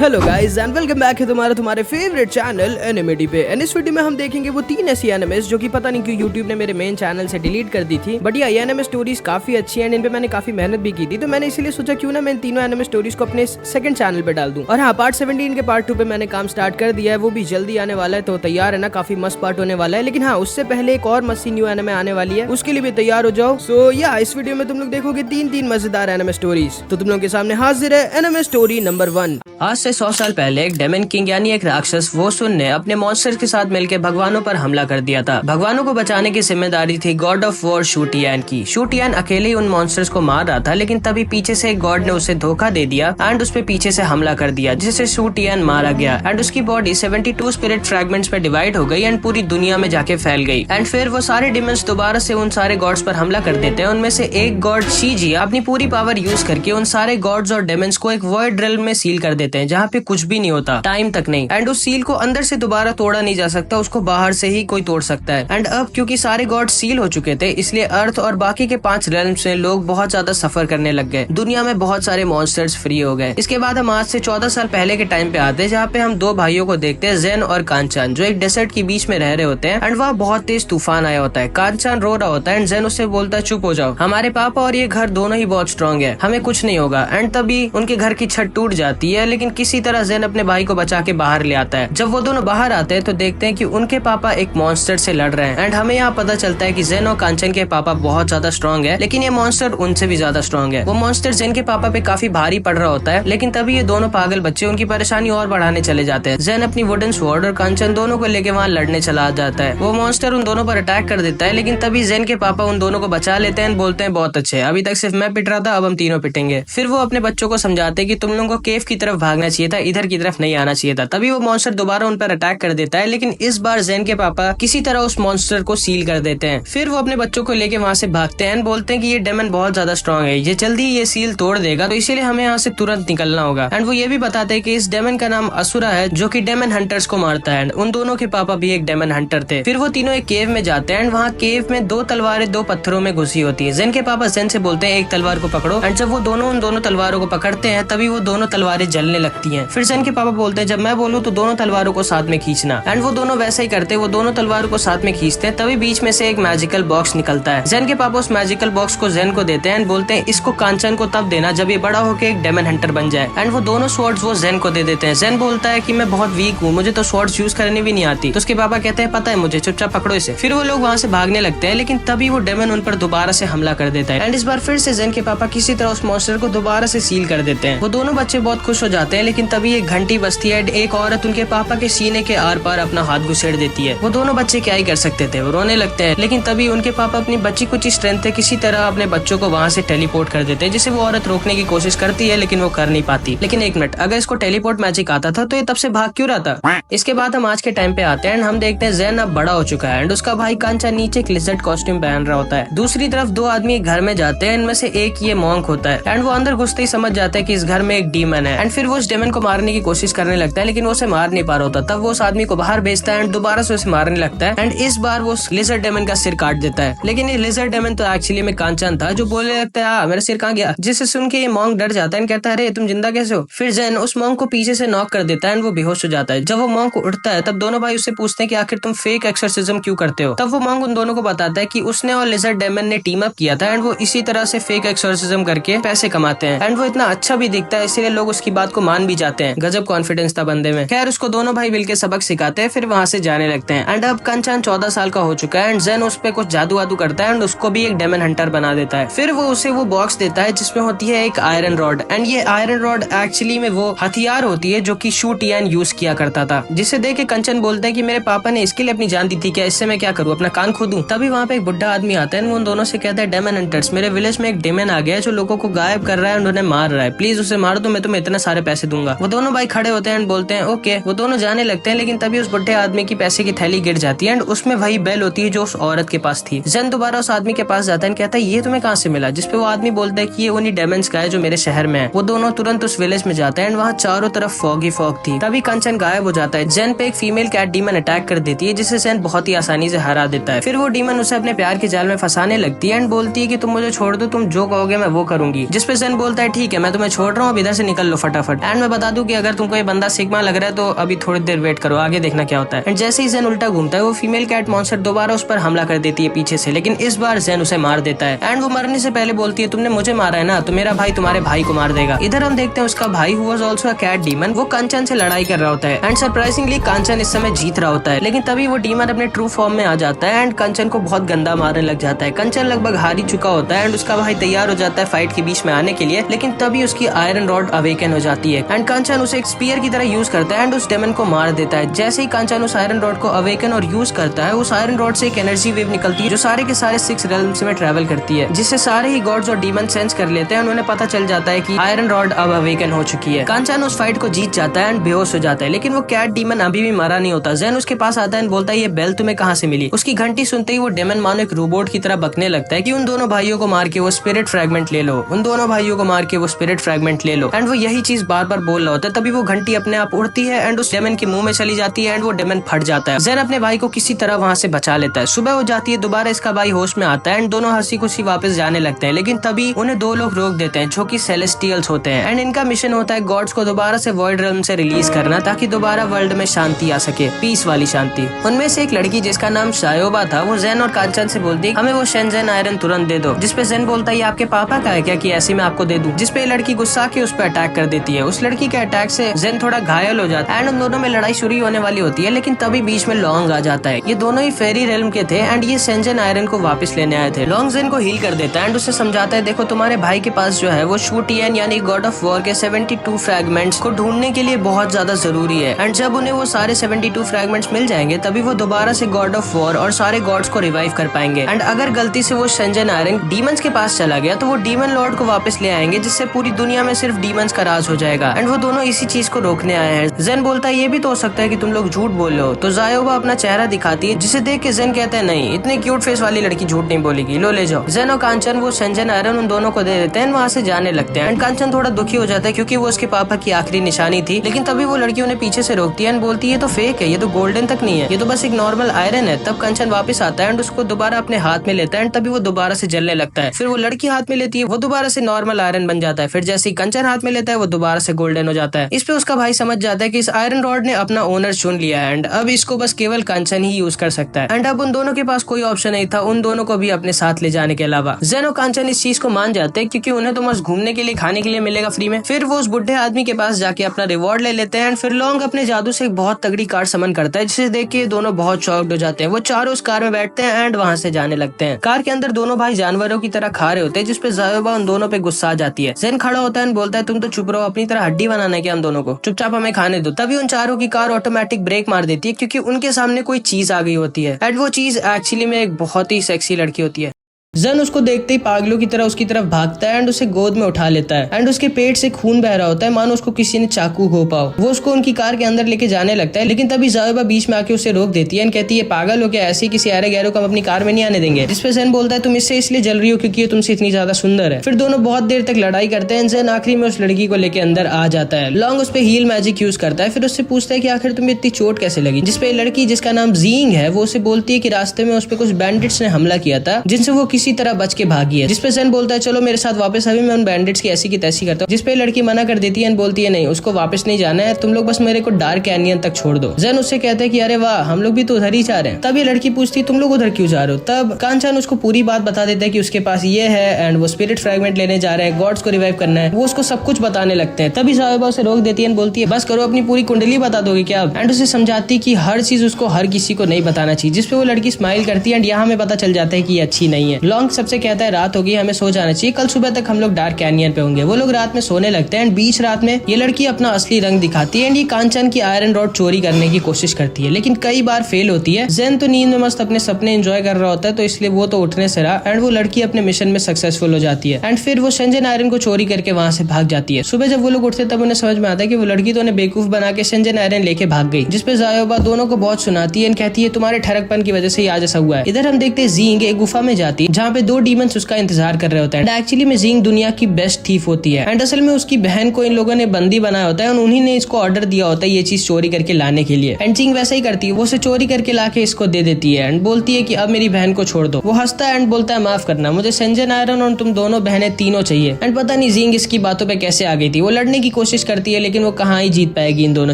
Hello guys and welcome back है तुम्हारे favourite channel एनिमेडी पे। एंड इस वीडियो में हम देखेंगे वो 3 ऐसी एनिमेस जो कि पता नहीं क्यों यूट्यूब ने मेरे मेन चैनल से डिलीट कर दी थी। बट ये एनिमे स्टोरीज काफी अच्छी है एंड इन पे मैंने काफी मेहनत भी की थी, तो मैंने इसीलिए सोचा क्यों ना मैं इन तीनों एनिमे स्टोरीज को अपने सेकंड चैनल पे डाल दूं। और हाँ, पार्ट 17 के पार्ट 2 पे मैंने काम स्टार्ट कर दिया है, वो भी जल्दी आने वाला है, तो तैयार है ना, काफी मस्त पार्ट होने वाला है। लेकिन हाँ, उससे पहले एक और मस्ती न्यू एनिमे आने वाली है, उसके लिए भी तैयार हो जाओ। सो या इस वीडियो में तुम लोग देखोगे तीन मजेदार एनिमे स्टोरीज। तो तुम लोग के सामने हाजिर है एनिमे स्टोरी नंबर 1। आज से 100 साल पहले एक डेमन किंग यानी एक राक्षस वोसुन ने अपने मॉन्स्टर्स के साथ मिलकर भगवानों पर हमला कर दिया था। भगवानों को बचाने की जिम्मेदारी थी गॉड ऑफ वॉर शूटियान की। शूटियान अकेले ही उन मॉन्स्टर्स को मार रहा था, लेकिन तभी पीछे से एक गॉड ने उसे धोखा दे दिया एंड उस पे पीछे से हमला कर दिया, जिससे शूटियान मारा गया एंड उसकी बॉडी 72 स्पिरिट फ्रैगमेंट्स में डिवाइड हो गई एंड पूरी दुनिया में जाके फैल गई। एंड फिर वो सारे डिमंस दोबारा से उन सारे गॉड्स पर हमला कर देते हैं। उनमें से एक गॉड शीजी अपनी पूरी पावर यूज करके उन सारे गॉड्स और डेमंस को एक वॉइड रिल्म में सील कर देते हैं, जहाँ पे कुछ भी नहीं होता, टाइम तक नहीं। एंड उस सील को अंदर से दोबारा तोड़ा नहीं जा सकता, उसको बाहर से ही कोई तोड़ सकता है। एंड अब क्योंकि सारे गॉड सील हो चुके थे, इसलिए अर्थ और बाकी के 5 रेल्म्स में लोग बहुत ज्यादा सफर करने लग गए। दुनिया में बहुत सारे मॉन्स्टर्स फ्री हो गए। इसके बाद हम आज से 14 साल पहले के टाइम पे आते हैं, जहाँ पे हम 2 भाइयों को देखते हैं, जेन और कांचन, जो एक डेजर्ट के बीच में रह रहे होते हैं। एंड वहाँ बहुत तेज तूफान आया होता है। कांचन रो रहा होता है एंड जेन उससे बोलता है चुप हो जाओ, हमारे पापा और ये घर दोनों ही बहुत स्ट्रॉन्ग है, हमें कुछ नहीं होगा। एंड तभी उनके घर की छत टूट जाती है, लेकिन किसी तरह जेन अपने भाई को बचा के बाहर ले आता है। जब वो दोनों बाहर आते हैं तो देखते हैं कि उनके पापा एक मॉन्स्टर से लड़ रहे हैं। एंड हमें यहाँ पता चलता है कि जेन और कांचन के पापा बहुत ज्यादा स्ट्रॉन्ग है, लेकिन ये मॉन्स्टर उनसे भी ज्यादा स्ट्रॉन्ग है। वो मॉन्स्टर जेन के पापा पे काफी भारी पड़ रहा होता है, लेकिन तभी ये दोनों पागल बच्चे उनकी परेशानी और बढ़ाने चले जाते हैं। जेन अपनी वुडन स्वॉर्ड और कांचन दोनों को लेके वहाँ लड़ने चला जाता है। वो मॉन्स्टर उन दोनों पर अटैक कर देता है, लेकिन तभी जेन के पापा उन दोनों को बचा लेते हैं, बोलते हैं बहुत अच्छे, अभी तक सिर्फ मैं पिट रहा था, अब हम तीनों पिटेंगे। फिर वो अपने बच्चों को समझाते हैं कि तुम लोगों को केव की तरफ भागना चाहिए था, इधर की तरफ नहीं आना चाहिए था। तभी वो मॉन्स्टर दोबारा उन पर अटैक कर देता है, लेकिन इस बार जेन के पापा किसी तरह उस मॉन्स्टर को सील कर देते हैं। फिर वो अपने बच्चों को लेके वहाँ से भागते हैं, बोलते हैं कि ये डेमन बहुत ज्यादा स्ट्रॉन्ग है, ये जल्दी ये सील तोड़ देगा, तो इसीलिए हमें यहाँ से तुरंत निकलना होगा। एंड वो ये भी बताते हैं कि इस डेमन का नाम असुरा है, जो कि डेमन हंटर्स को मारता है। उन दोनों के पापा भी एक डेमन हंटर थे। फिर वो तीनों एक केव में जाते हैं। वहाँ केव में 2 तलवारें 2 पत्थरों में घुसी होती है। जेन के पापा जेन से बोलते हैं एक तलवार को पकड़ो। एंड जब वो दोनों उन दोनों तलवारों को पकड़ते हैं, तभी वो दोनों तलवारें जलने लगती हैं। फिर जेन के पापा बोलते हैं जब मैं बोलूँ तो दोनों तलवारों को साथ में खींचना। एंड वो दोनों वैसा ही करते हैं, वो दोनों तलवारों को साथ में खींचते हैं। तभी बीच में से एक मैजिकल बॉक्स निकलता है। जेन के पापा उस मैजिकल बॉक्स को जेन को देते हैं एंड बोलते हैं इसको कांचन को तब देना जब ये बड़ा होकर एक डेमन हंटर बन जाए। एंड वो दोनों स्वॉर्ड्स वो जेन को दे देते हैं। जेन बोलता है कि मैं बहुत वीक हूँ, मुझे तो स्वॉर्ड्स यूज करनी भी नहीं आती। तो उसके पापा कहते हैं पता है मुझे, चुपचाप पकड़ो इसे। फिर वो लोग वहाँ से भागने लगते हैं, लेकिन तभी वो डेमन उन पर दोबारा से हमला कर देता है। एंड इस बार फिर से जेन के पापा किसी तरह उस मॉन्स्टर को दोबारा से सील कर देते हैं। वो दोनों बच्चे बहुत खुश हो जाते हैं, लेकिन तभी एक घंटी बजती है। एक औरत उनके पापा के सीने के आर पार अपना हाथ घुसेड़ देती है। वो दोनों बच्चे क्या ही कर सकते थे, वो रोने लगते हैं। लेकिन तभी उनके पापा अपनी बच्ची कुछ स्ट्रेंथ है किसी तरह अपने बच्चों को वहाँ से टेलीपोर्ट कर देते हैं, जिसे वो औरत रोकने की कोशिश करती है, लेकिन वो कर नहीं पाती। लेकिन एक मिनट, अगर इसको टेलीपोर्ट मैजिक आता था तो ये तब से भाग क्यों रहा था? इसके बाद हम आज के टाइम पे आते हैं। हम देखते हैं जेन अब बड़ा हो चुका है एंड उसका भाई कांचन नीचे एक लिजर्ड कॉस्ट्यूम पहन रहा होता है। दूसरी तरफ 2 आदमी एक घर में जाते हैं, इनमें से एक ये मॉन्क होता है। एंड वो अंदर घुसते ही समझ जाता है कि इस घर में एक डीमन है। एंड फिर वो उस डेमन को मारने की कोशिश करने लगता है, लेकिन वो उसे मार नहीं पा रहा होता। तब वो उस आदमी को बाहर भेजता है एंड दोबारा से उसे मारने लगता है। एंड इस बार वो लिजर्ड डेमन का सिर काट देता है, लेकिन ये लिजर्ड डेमन तो एक्चुअली में कांचन था, जो बोलने लगता है मेरा सिर कहाँ गया, जिसे सुन के ये मॉन्क डर जाता है, कहता है अरे तुम जिंदा कैसे हो। फिर जेन उस मॉन्क को पीछे से नॉक कर देता है एंड वो बेहोश हो जाता है। जब वो मॉन्क उठता है, तब दोनों भाई उससे पूछते हैं कि आखिर तुम फेक एक्सोर्सिज्म क्यों करते हो। तब वो मॉन्क उन दोनों को बताता है कि उसने और लिजर्ड डेमन ने टीम अप किया था एंड वो इसी तरह से फेक एक्सोर्सिज्म करके पैसे कमाते हैं। एंड वो इतना अच्छा भी दिखता है, इसलिए लोग उसकी बात को मान भी जाते हैं। गजब कॉन्फिडेंस था बंदे में। खैर, उसको दोनों भाई मिलकर सबक सिखाते हैं, फिर वहाँ से जाने लगते हैं। एंड अब कांचन 14 साल का हो चुका है एंड जेन उस पे कुछ जादू वादू करता है एंड उसको भी एक डेमन हंटर बना देता है। फिर वो उसे वो बॉक्स देता है जिसमें होती है एक आयरन रॉड। एंड ये आयरन रॉड एक्चुअली में वो हथियार होती है जो कि शूटियान यूज किया करता था, जिसे देख के कंचन बोलते हैं कि मेरे पापा ने इसके लिए अपनी जान दी थी, क्या इससे मैं क्या करूँ, अपना कान खो दूं। तभी वहाँ पे एक बुढ़ा आदमी आता है, वो उन दोनों से कहता है डेमन हंटर्स, मेरे विलेज में एक डेमन आ गया है जो लोगों को गायब कर रहा है और उन्हें मार रहा है, प्लीज उसे मारो तो मैं तुम्हें इतने सारे पैसे दूंगा। वो दोनों भाई खड़े होते हैं एंड बोलते हैं ओके। वो दोनों जाने लगते हैं, लेकिन तभी उस बुढ़े आदमी की पैसे की थैली गिर जाती है एंड उसमें वही बेल होती है जो उस औरत के पास थी। जेन दोबारा उस आदमी के पास जाता है, कहता है ये तुम्हें कहाँ से मिला, जिसपे वो आदमी बोलता है कि ये उन्हीं डेमन्स का है जो मेरे शहर में है। वो दोनों तुरंत उस विलेज में जाते हैं एंड वहाँ चारों तरफ फॉग ही फॉग थी। तभी कंचन गायब हो जाता है। जेन पे एक फीमेल कैट डीमन अटैक कर देती है, जिसे जेन बहुत ही आसानी से हरा देता है। फिर वो डीमन उसे अपने प्यार के जाल में फंसाने लगती है एंड बोलती है कि तुम मुझे छोड़ दो, तुम जो कहोगे मैं वो करूंगी। जिसपे जेन बोलता है ठीक है मैं तुम्हें छोड़ रहा हूँ, अब इधर से निकल लो फटाफट। एंड मैं बता दूं कि अगर तुमको ये बंदा सिग्मा लग रहा है तो अभी थोड़ी देर वेट करो, आगे देखना क्या होता है। एंड जैसे ही जेन उल्टा घूमता है वो फीमेल कैट मॉन्स्टर दोबारा उस पर हमला कर देती है पीछे से, लेकिन इस बार जेन उसे मार देता है। एंड वो मरने से पहले बोलती है तुमने मुझे मारा है ना, तो मेरा भाई तुम्हारे भाई को मार देगा। इधर हम देखते हैं उसका भाई who was also a cat demon, वो कंचन से लड़ाई कर रहा होता है। एंड सरप्राइजिंगली कंचन इस समय जीत रहा होता है, लेकिन तभी वो डीमन अपने ट्रू फॉर्म में आ जाता है एंड कंचन को बहुत गंदा मारने लग जाता है। कंचन लगभग हार ही चुका होता है एंड उसका भाई तैयार हो जाता है फाइट के बीच में आने के लिए, लेकिन तभी उसकी आयरन रॉड अवेकन हो जाती है एंड कंचन उसे एक स्पीयर की तरह यूज करता है एंड उस डेमन को मार देता है। जैसे ही कंचन उस आयरन रॉड को अवेकन और यूज करता है, उस आयरन रॉड से एक एनर्जी वेव निकलती है जो सारे के सारे 6 रेल्म्स में ट्रैवल करती है, जिससे सारे ही गॉड्स और डीमन सेंस कर लेते हैं। उन्हें पता चल जाता है कि आयरन रॉड अब अवेकन हो चुकी है। कंचन उस फाइट को जीत जाता है एंड बेहोश हो जाता है, लेकिन वो कैट डीमन अभी भी मरा नहीं होता। जेन उसके पास आता है एंड बोलता है ये बेल तुम्हें कहाँ से मिली। उसकी घंटी सुनते ही वो डेमन मानो एक रोबोट की तरह बकने लगता है कि उन दोनों भाइयों को मार के वो स्पिरिट फ्रैगमेंट ले लो, उन दोनों भाइयों को मार के वो स्पिरिट फ्रैगमेंट ले लो। एंड वो यही चीज बार बार बोल रहा होता है। तभी वो घंटी अपने आप उड़ती है एंड उस डेमन के मुंह में चली जाती है एंड वो डेमन फट जाता है। जेन अपने भाई को किसी तरह वहाँ से बचा लेता है। सुबह हो जाती है, दोबारा इसका भाई होश में आता है एंड दोनों हंसी खुशी वापस जाने लगते हैं, लेकिन तभी उन्हें 2 लोग रोक देते हैं जो कि सेलेस्टियल्स होते हैं एंड इनका मिशन होता है गॉड्स को दोबारा से वॉइड रेल्म से रिलीज करना, ताकि दोबारा वर्ल्ड में शांति आ सके, पीस वाली शांति। उनमें से एक लड़की जिसका नाम शायोबा था, वो जेन और कांचन से बोलती है हमें वो शेंजेन आयरन तुरंत दे दो, जिसपे जेन बोलता है ये आपके पापा का है क्या कि ऐसे मैं आपको दे दूं, जिसपे लड़की गुस्सा के उस पर अटैक कर देती है। उस लड़की के अटैक से जेन थोड़ा घायल हो जाता है एंड उन दोनों में लड़ाई शुरू होने वाली होती है, लेकिन तभी बीच में लॉन्ग आ जाता है। ये दोनों ही फेरी रेल्म के थे एंड ये शेंजेन आयरन को वापस लेने आए थे। लॉन्ग जेन को हील कर देता है एंड उसे समझाता है देखो तुम्हारे भाई के पास जो है वो शू टियन यानी गॉड ऑफ वॉर के 72 फ्रैगमेंट्स को ढूंढने के लिए बहुत ज्यादा जरूरी है एंड जब उन्हें वो सारे 72 फ्रैगमेंट्स मिल जाएंगे तभी वो दोबारा से गॉड ऑफ वॉर और सारे गॉड्स को रिवाइव कर पाएंगे। एंड अगर गलती से वो शेंजेन आयरन डीमंस के पास चला गया तो वो डीमन लॉर्ड को वापस ले आएंगे, जिससे पूरी दुनिया में सिर्फ डीमंस का राज हो जाएगा। एंड वो दोनों इसी चीज को रोकने आए हैं। जेन बोलता है ये भी तो हो सकता है कि तुम लोग झूठ बोल रहे हो, तो जायोबा अपना चेहरा दिखाती है, जिसे देख के जेन कहता है नहीं, इतने क्यूट फेस वाली लड़की झूठ नहीं बोलेगी, लो ले जाओ। जेन और कांचन वो शेंजेन आयरन उन दोनों को दे देते हैं, वहाँ से जाने लगते हैं एंड कांचन थोड़ा दुखी हो जाता है क्योंकि वो उसके पापा की आखिरी निशानी थी, लेकिन तभी वो लड़की उन्हें पीछे से रोकती है एंड बोलती है ये तो फेक है, ये तो गोल्डन तक नहीं है, ये तो बस एक नॉर्मल आयरन है। तब कंचन वापस आता है एंड उसको दोबारा अपने हाथ में लेता है एंड तभी वो दोबारा से जलने लगता है। फिर वो लड़की हाथ में लेती है, वो दोबारा से नॉर्मल आयरन बन जाता है। फिर जैसे ही कंचन हाथ में लेता है वो दोबारा से गोल्डन हो जाता है। इस पे उसका भाई समझ जाता है कि इस आयरन रॉड ने अपना ओनर चुन लिया है एंड अब इसको बस केवल कंचन ही यूज कर सकता है। एंड अब उन दोनों के पास कोई ऑप्शन नहीं था उन दोनों को भी अपने साथ ले जाने के अलावा। जेन और कांचन इस चीज को मान जाते हैं क्योंकि उन्हें तो बस घूमने के लिए खाने के लिए मिलेगा फ्री में। फिर वो उस बुढ़े आदमी के पास जाके अपना रिवॉर्ड ले लेते हैं एंड फिर लॉन्ग अपने जादू से एक बहुत तगड़ी कार समन करता है, जिसे देख के दोनों बहुत शॉक्ड हो जाते हैं। वो चारों उस कार में बैठते हैं एंड वहाँ से जाने लगते हैं। कार के अंदर दोनों भाई जानवरों की तरह खा रहे होते हैं, जिसपे जायोबा उन दोनों पे गुस्सा आ जाती है। जेन खड़ा होता है एंड बोलता है तुम तो चुप रहो, अपनी तरह हड्डी बनाना है क्या हम दोनों को, चुपचाप हमें खाने दो। तभी उन चारों की कार ऑटोमेटिक ब्रेक मार देती है क्योंकि उनके सामने कोई चीज आ गई होती है एंड वो चीज एक्चुअली में एक बहुत ही सेक्सी लड़की होती है। जेन उसको देखते ही पागलों की तरह उसकी तरफ भागता है एंड उसे गोद में उठा लेता है एंड उसके पेट से खून बह रहा होता है मानो उसको किसी ने चाकू घोंपा हो। वो उसको उनकी कार के अंदर लेके जाने लगता है, लेकिन तभी जायोबा बीच में आके उसे रोक देती है एंड कहती है पागल हो क्या, ऐसे किसी आरे गैरों को हम अपनी कार में नहीं आने देंगे। जिसपे जेन बोलता है तुम इससे इसलिए जल रही हो क्योंकि ये तुमसे इतनी ज्यादा सुंदर है। फिर दोनों बहुत देर तक लड़ाई करते हैं। जेन आखिरी में उस लड़की को लेके अंदर आ जाता है। लॉन्ग उस पे हील मैजिक यूज करता है, फिर उससे पूछता है कि आखिर तुम्हें इतनी चोट कैसे लगी। जिसपे लड़की जिसका नाम जींग है वो उसे बोलती है कि रास्ते में उस पे कुछ बैंडिट्स ने हमला किया था जिनसे वो किसी तरह बच के भागी है। जिसपे जेन बोलता है चलो मेरे साथ वापस, अभी मैं उन बैंडिट्स की ऐसी की तैसी करता हूँ। जिसपे लड़की मना कर देती है एंड बोलती है नहीं, उसको वापस नहीं जाना है, तुम लोग बस मेरे को डार्क कैनियन तक छोड़ दो। जेन उससे कहता है कि अरे वाह, हम लोग भी तो उधर ही जा रहे हैं। तब ये लड़की पूछती है तुम लोग उधर क्यों जा रहे हो। तब कांचन उसको पूरी बात बता देता है कि उसके पास ये है एंड वो स्पिरिट फ्रैगमेंट लेने जा रहे हैं, गॉड्स को रिवाइव करना है। वो उसको सब कुछ बताने लगते हैं। तभी जायोबा उसे रोक देती है एंड बोलती है बस करो, अपनी पूरी कुंडली बता दोगे क्या। एंड उसे समझाती कि हर चीज उसको हर किसी को नहीं बताना चाहिए। जिसपे वो लड़की स्माइल करती है एंड यहाँ हमें पता चल जाता है कि ये अच्छी नहीं है। लॉन्ग सबसे कहता है रात होगी, हमें सो जाना चाहिए, कल सुबह तक हम लोग डार्क कैनियन पे होंगे। वो लोग रात में सोने लगते हैं एंड बीच रात में ये लड़की अपना असली रंग दिखाती है एंड ये कांचन की आयरन रॉड चोरी करने की कोशिश करती है, लेकिन कई बार फेल होती है। जेन तो नींद में मस्त अपने सपने एंजॉय कर रहा होता है, तो इसलिए वो तो उठने से रहा एंड वो लड़की अपने मिशन में सक्सेसफुल हो जाती है एंड फिर वो शेंजेन आयरन को चोरी करके वहाँ से भाग जाती है। सुबह जब वो लोग उठते तब उन्हें समझ में आता है कि वो लड़की तो उन्हें बेवकूफ बना के शेंजेन आयरन लेके भाग गई। जिसपे जायोबा दोनों को बहुत सुनाती है एंड कहती है तुम्हारे ठरकपन की वजह से ही आज ऐसा हुआ है। इधर हम देखते हैं जींग एक गुफा में जाती है जहाँ पे 2 डीमंस उसका इंतजार कर रहे होते हैं। एक्चुअली में जिंग दुनिया की बेस्ट थीफ होती है एंड असल में उसकी बहन को इन लोगों ने बंदी बनाया होता है और उन्हीं ने इसको ऑर्डर दिया होता है ये चीज चोरी करके लाने के लिए। एंड जिंग वैसा ही करती है, वो उसे चोरी करके लाके इसको दे देती है एंड बोलती है कि अब मेरी बहन को छोड़ दो। वो हंसता है एंड बोलता है माफ करना, मुझे सेंजन, आयरन और तुम दोनों बहनें तीनों चाहिए। एंड पता नहीं जिंग इसकी बातों पे कैसे आ गई थी। वो लड़ने की कोशिश करती है लेकिन वो कहाँ ही जीत पाएगी इन दोनों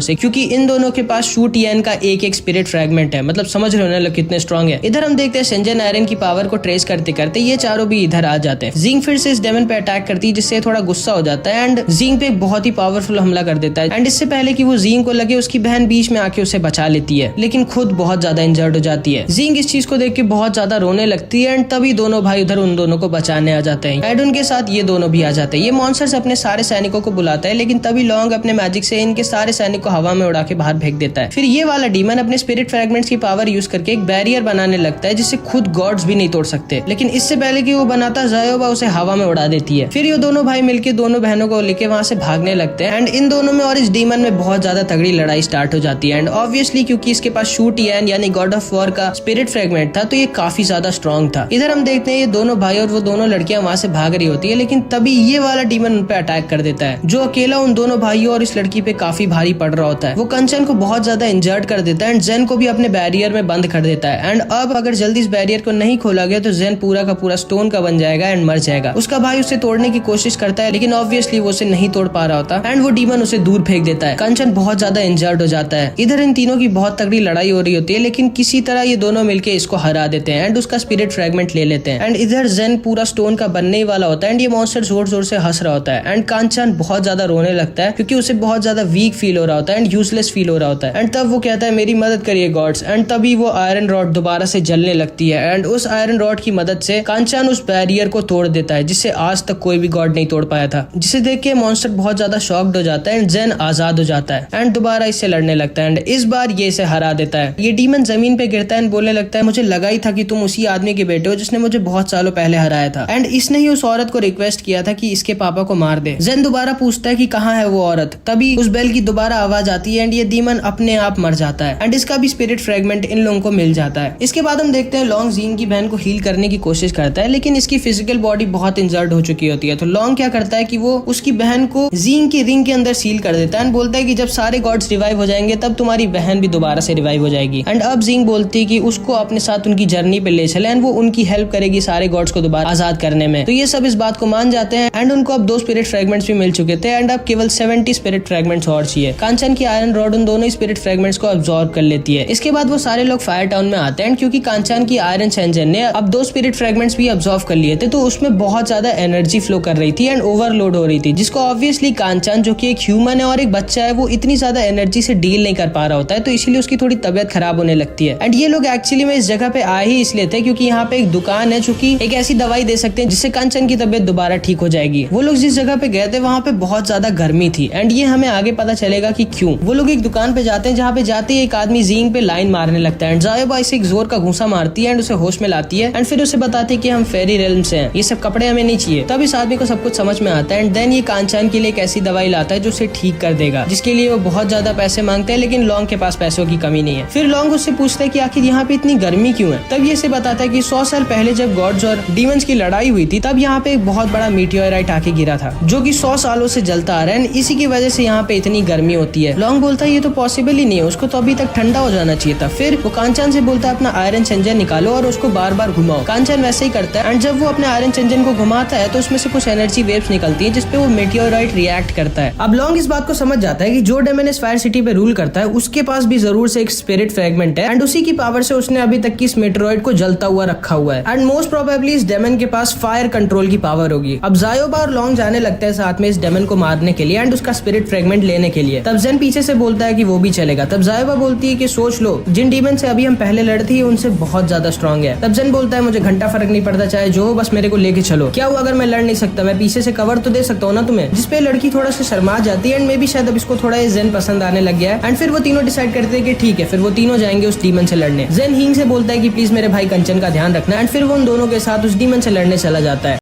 से, क्योंकि इन दोनों के पास शू टियान का एक स्पिरिट फ्रेगमेंट है। मतलब समझ रहे हो ना लोग कितने स्ट्रॉन्ग है। इधर हम देखते हैं सेंजन आयरन की पावर को ट्रेस करते करते ये चारों भी इधर आ जाते हैं। जिंग फिर से इस डेमन पे अटैक करती है जिससे थोड़ा गुस्सा हो जाता है एंड जिंग पे बहुत ही पावरफुल हमला कर देता है। एंड इससे पहले कि वो जिंग को लगे उसकी बहन बीच में आके उसे बचा लेती है, लेकिन खुद बहुत ज्यादा इंजर्ड हो जाती है। जिंग इस चीज को देख के बहुत ज्यादा रोने लगती है एंड तभी दोनों भाई उधर उन दोनों को बचाने आ जाते हैं एंड उनके साथ ये दोनों भी आ जाते हैं। ये मॉन्स्टर्स अपने सारे सैनिकों को बुलाता है लेकिन तभी लॉन्ग अपने मैजिक से इनके सारे सैनिक को हवा में उड़ा के बाहर फेंक देता है। फिर ये वाला डीमन अपने स्पिरिट फ्रैगमेंट्स की पावर यूज करके एक बैरियर बनाने लगता है जिससे खुद गॉड्स भी नहीं तोड़ सकते, लेकिन इससे पहले कि वो बनाता ज़ायोबा उसे हवा में उड़ा देती है। फिर ये दोनों भाई मिलके दोनों बहनों को लेके वहां से भागने लगते हैं एंड इन दोनों में और इस डीमन में बहुत ज्यादा तगड़ी लड़ाई स्टार्ट हो जाती है। एंड ऑब्वियसली क्योंकि इसके पास शू टियान यानी गॉड ऑफ वॉर का स्पिरिट फ्रैगमेंट था तो ये काफी ज्यादा स्ट्रॉन्ग था। इधर हम देखते हैं ये दोनों भाई और वो दोनों लड़कियां वहां से भाग रही होती है, लेकिन तभी ये वाला डीमन उन पे अटैक कर देता है जो अकेला उन दोनों भाइयों और इस लड़की पे काफी भारी पड़ रहा होता है। वो कंचन को बहुत ज्यादा इंजर्ड कर देता है एंड जेन को भी अपने बैरियर में बंद कर देता है। एंड अब अगर जल्दी इस बैरियर को नहीं खोला गया तो जेन पूरा का पूरा स्टोन का बन जाएगा एंड मर जाएगा। उसका भाई उसे तोड़ने की कोशिश करता है लेकिन ऑब्वियसली वो उसे नहीं तोड़ पा रहा होता एंड वो डीमन उसे दूर फेंक देता है। कंचन बहुत ज्यादा इंजर्ड हो जाता है। इधर इन तीनों की बहुत तगड़ी लड़ाई हो रही होती है लेकिन किसी तरह ये दोनों मिलके इसको हरा देते हैं एंड उसका स्पिरिट फ्रैगमेंट ले लेते हैं। एंड इधर जेन पूरा स्टोन का बनने ही वाला होता है एंड ये मॉन्स्टर जोर जोर से हंस रहा होता है एंड कांचन बहुत ज्यादा रोने लगता है क्योंकि उसे बहुत ज्यादा वीक फील हो रहा होता है एंड यूजलेस फील हो रहा होता है। एंड तब वो कहता है मेरी मदद करिए गॉड्स। एंड तभी वो आयरन रॉड दोबारा से जलने लगती है एंड उस आयरन रॉड की मदद से कांचन उस बैरियर को तोड़ देता है जिसे आज तक कोई भी गॉड नहीं तोड़ पाया था, जिसे देख के मॉन्स्टर बहुत ज्यादा शॉक्ड हो जाता है एंड जेन आजाद हो जाता है एंड दोबारा इससे लड़ने लगता है एंड इस बार ये इसे हरा देता है। ये डीमन जमीन पे गिरता है एंड बोलने लगता है मुझे लगा ही था कि तुम उसी आदमी के बेटे हो जिसने मुझे बहुत सालों पहले हराया था। एंड इसने ही उस औरत को रिक्वेस्ट किया था कि इसके पापा को मार दे। जेन दोबारा पूछता है कि कहाँ है वो औरत। तभी उस बेल की दोबारा आवाज आती है एंड ये डीमन अपने आप मर जाता है एंड इसका भी स्पिरिट फ्रैगमेंट इन लोगों को मिल जाता है। इसके बाद हम देखते हैं लॉन्ग जीन की बहन को हील करने की कोशिश करता है लेकिन इसकी फिजिकल बॉडी बहुत इंजर्ड हो चुकी होती है। तो लॉन्ग क्या करता है कि वो उसकी बहन को जीन की रिंग के अंदर सील कर देता है एंड बोलता है कि जब सारे गॉड्स रिवाइव हो जाएंगे तब तुम्हारी बहन भी दोबारा से रिवाइव हो जाएगी। एंड अब जिंग बोलती है कि उसको अपने साथ उनकी जर्नी पे ले चले एंड वो उनकी हेल्प करेगी सारे गॉड्स को दोबारा आजाद करने में। तो ये सब इस बात को मान जाते हैं एंड उनको अब 2 स्पिरिट फ्रैगमेंट्स भी मिल चुके थे एंड अब केवल 70 स्पिरिट फ्रैगमेंट्स और चाहिए। कांचन की आयरन रॉड उन दोनों स्पिरिट फ्रैगमेंट्स को अब्सॉर्ब कर लेती है। इसके बाद वो सारे लोग फायर टाउन में आते हैं क्योंकि कांचन की आयरन सेंजन ने अब 2 स्पिरिट फ्रैगमेंट्स भी अब्सॉर्ब कर लिए थे तो उसमें बहुत ज्यादा एनर्जी फ्लो कर रही थी एंड ओवरलोड हो रही थी, जिसको ऑब्वियसली कांचन जो कि एक ह्यूमन है और एक बच्चा है वो इतनी ज्यादा एनर्जी से डील नहीं कर पा रहा होता है, तो इसीलिए उसकी थोड़ी तबियत खराब होने लगती है। एंड ये लोग एक्चुअली में इस जगह पे आए ही इसलिए थे क्योंकि यहाँ पे एक दुकान है जो कि एक ऐसी दवाई दे सकते हैं जिससे कांचन की तबियत दोबारा ठीक हो जाएगी। वो लोग जिस जगह पे गए थे वहाँ पे बहुत ज्यादा गर्मी थी एंड ये हमें आगे पता चलेगा कि क्यों। वो लोग एक दुकान पे जाते हैं जहाँ पे जाते ही एक आदमी जींग पे लाइन मारने लगता है एंड ज़ायोबा इसे एक जोर का घूंसा मारती है एंड उसे होश में लाती है एंड फिर उसे बताती है कि हम फेरी रेल्म से हैं, ये सब कपड़े हमें नहीं चाहिए। तब इस आदमी को सब कुछ समझ में आता है एंड देन ये कांचन के लिए एक ऐसी दवाई लाता है जो उसे ठीक कर देगा, जिसके लिए वो बहुत ज्यादा पैसे मांगते हैं लेकिन लॉन्ग के पास पैसों की कमी नहीं है। फिर लॉन्ग उससे पूछता है कि आखिर यहाँ पे इतनी गर्मी क्यों है। तब ये इसे बताता है कि 100 साल पहले जब गॉड्स और डीमंस की लड़ाई हुई थी तब यहाँ पे एक बहुत बड़ा मीटियोराइट आके गिरा था जो कि 100 सालों से जलता आ रहा है, इसी की वजह से यहाँ पे इतनी गर्मी होती है। लॉन्ग बोलता है ये तो पॉसिबल ही नहीं है, उसको तो अभी तक ठंडा हो जाना चाहिए था। फिर वो कांचन से बोलता है अपना आयरन चेंजर निकालो और उसको बार बार घुमाओ। कांचन वैसे ही करता है एंड जब वो अपने आयरन चेंजर को घुमाता है तो उसमें से कुछ एनर्जी वेव्स निकलती है जिसपे वो मीटियोराइट रिएक्ट करता है। अब लॉन्ग इस बात को समझ जाता है कि जो डेमन इस फायर सिटी पे रूल करता है उसके पास भी जरूर से एक स्पिरिट फ्रैगमेंट है एंड उसी की पावर से उसने अभी तक की इस मेटेरॉइड को जलता हुआ रखा हुआ है एंड मोस्ट प्रोबेबली इस डेमन के पास फायर कंट्रोल की पावर होगी। अब ज़ायोबा और लॉन्ग जाने लगता है साथ में इस डेमन को मारने के लिए एंड उसका स्पिरिट फ्रैगमेंट लेने के लिए। तब जेन पीछे से बोलता है कि वो भी चलेगा। तब ज़ायोबा बोलती है कि सोच लो जिन डीमन से अभी हम पहले लड़े थे उनसे बहुत ज्यादा स्ट्रॉन्ग है। तब जेन बोलता है मुझे घंटा फर्क नहीं पड़ता, चाहे जो हो बस मेरे को लेके चलो। क्या हुआ अगर मैं लड़ नहीं सकता, मैं पीछे से कवर तो दे सकता हूँ ना तुम्हें। जिसपे लड़की थोड़ा सा शर्मा जाती है एंड मे भी शायद अब इसको थोड़ा जेन पसंद आने लग गया है एंड फिर वो तीनों डिसाइड करते हैं कि ठीक है फिर वो तीनों जाएंगे उस डीमन से लड़ने। जेन हींग से बोलता है कि प्लीज मेरे भाई कंचन का ध्यान रखना एंड फिर वो उन दोनों के साथ उस डीमन से लड़ने चला जाता है।